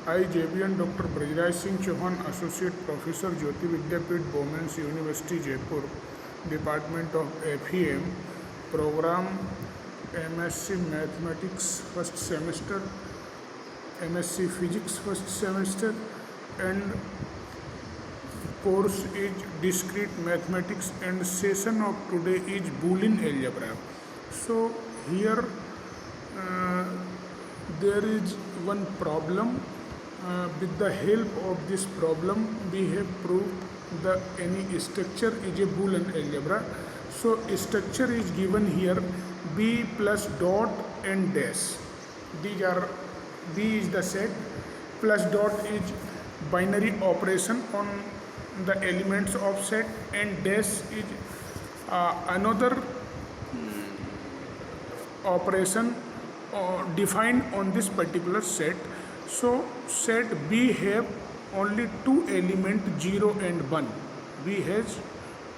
I, JBN Dr. Brajraj Singh Chauhan, Associate Professor, Jyoti Vidyapeeth, Women's University, Jaipur, Department of FEM, Program MSc Mathematics first semester, MSc Physics first semester, and course is Discrete Mathematics, and session of today is Boolean Algebra. So here there is one problem. With the help of this problem we have proved that any structure is a Boolean algebra. So structure is given here, B plus dot and dash. These are, B is the set, plus dot is binary operation on the elements of set, and dash is another operation defined on this particular set. So set B have only two elements 0 and 1. B has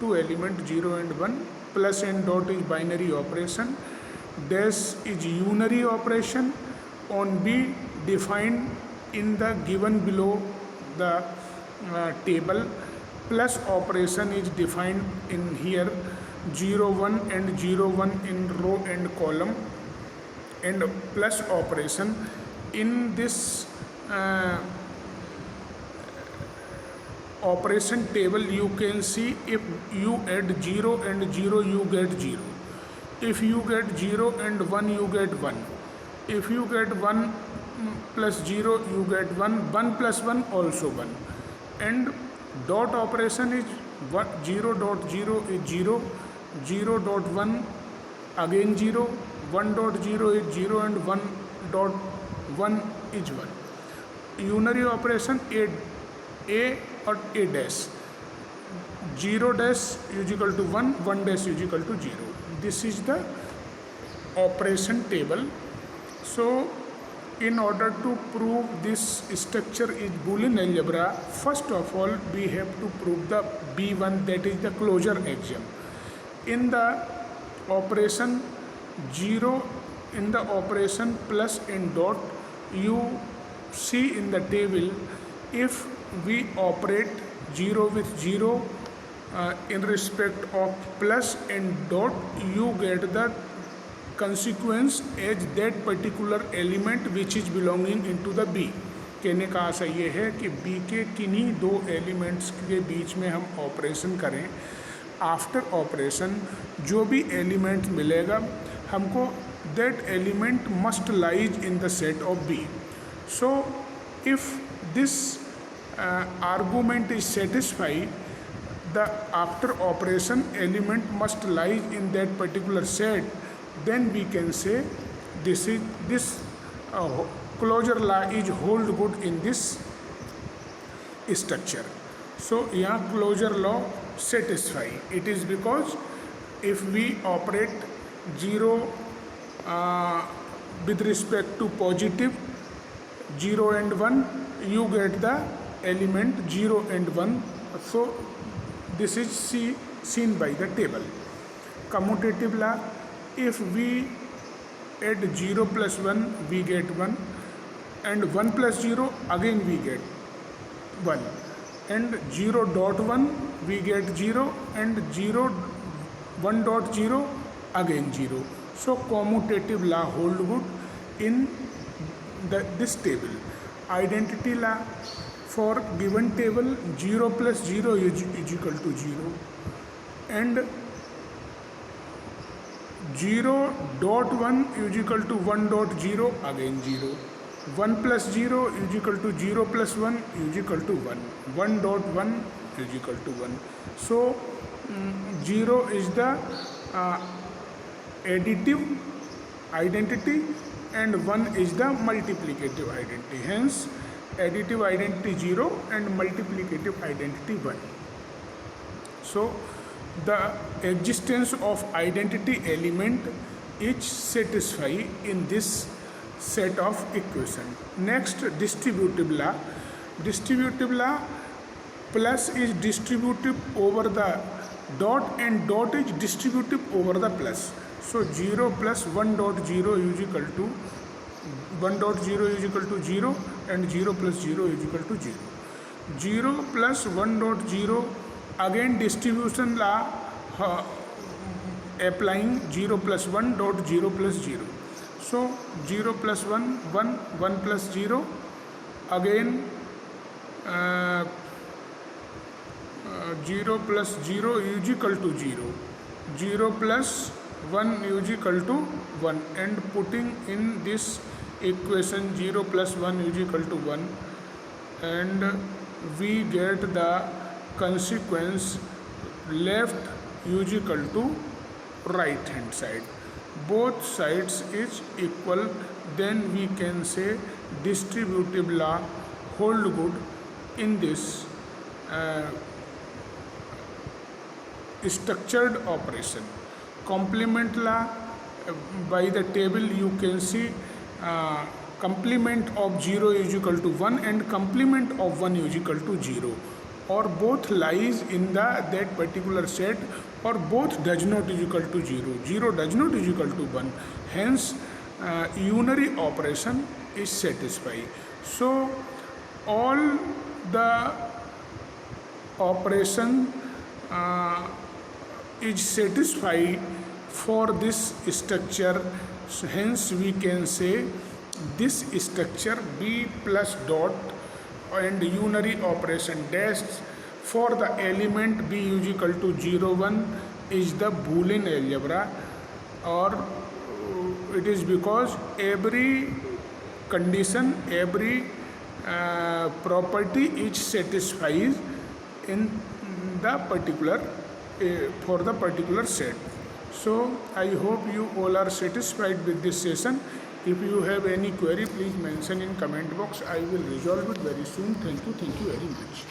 two elements 0 and 1. Plus and dot is binary operation. Dash is unary operation on B defined in the given below the table. Plus operation is defined in here 0 1 and 0 1 in row and column, and plus operation in this operation table. You can see if you add 0 and 0 you get 0, if you get 0 and 1 you get 1, if you get 1 plus 0 you get 1, 1 plus 1 also 1, and dot operation is 0 dot 0 is 0, 0 dot 1 again 0, 1 dot 0 is 0, and 1 dot 1 is 1. Unary operation A or A dash, 0 dash is equal to 1, 1 dash is equal to 0. This is the operation table. So in order to prove this structure is Boolean algebra, first of all we have to prove the B1, that is the closure axiom. In the operation 0, in the operation plus and dot, you see in the table, if we operate 0 with 0 in respect of plus and dot, you get the consequence as that particular element which is belonging into the B. कहने का आशा ये है कि B के किन्हीं दो elements के बीच में हम ऑपरेशन करें, आफ्टर ऑपरेशन जो भी एलिमेंट मिलेगा हमको, that element must lies in the set of B. So if this argument is satisfied, the after operation element must lie in that particular set, then we can say this closure law is hold good in this structure. So यहाँ closure law satisfy. It is because if we operate 0 with respect to positive 0 and 1, you get the element 0 and 1. So this is seen by the table. Commutative law, if we add 0 plus 1 we get 1, and 1 plus 0 again we get 1, and 0 dot 1 we get 0, and 1 dot 0 again 0. So commutative law hold good in this table. Identity law, for given table 0 plus 0 is equal to 0, and 0 dot 1 is equal to 1 dot 0 again 0, 1 plus 0 is equal to 0 plus 1 is equal to 1, 1 dot 1 is equal to 1. So 0 is the additive identity and 1 is the multiplicative identity. Hence additive identity 0 and multiplicative identity 1. So the existence of identity element is satisfied in this set of equation. Next, distributive law. Distributive law, plus is distributive over the dot and dot is distributive over the plus. So 0 plus 1 dot 0 is equal to 1 dot 0 is equal to 0 and 0 plus 0 is equal to 0. 0 plus 1 dot 0, again distribution law applying 0 plus 1 dot 0 plus 0. So 0 plus 1, 1, 1 plus 0, again 0 plus 0 is equal to 0, 0 plus 1 is equal to 1, and putting in this equation 0 plus 1 is equal to 1, and we get the consequence left is equal to right hand side. Both sides is equal, then we can say distributive law hold good in this structured operation. Complement law, by the table you can see complement of 0 is equal to 1 and complement of 1 is equal to 0, or both lies in that particular set, or both does not is equal to 0, 0 does not is equal to 1, hence unary operation is satisfied. So all the operation is satisfied for this structure, hence we can say this structure B plus dot and unary operation dash for the element B is equal to 0, 1 is the Boolean algebra, or it is because every condition, every property is satisfied in the particular for the particular set. So I hope you all are satisfied with this session. If you have any query, please mention in comment box. I will resolve it very soon. Thank you very much.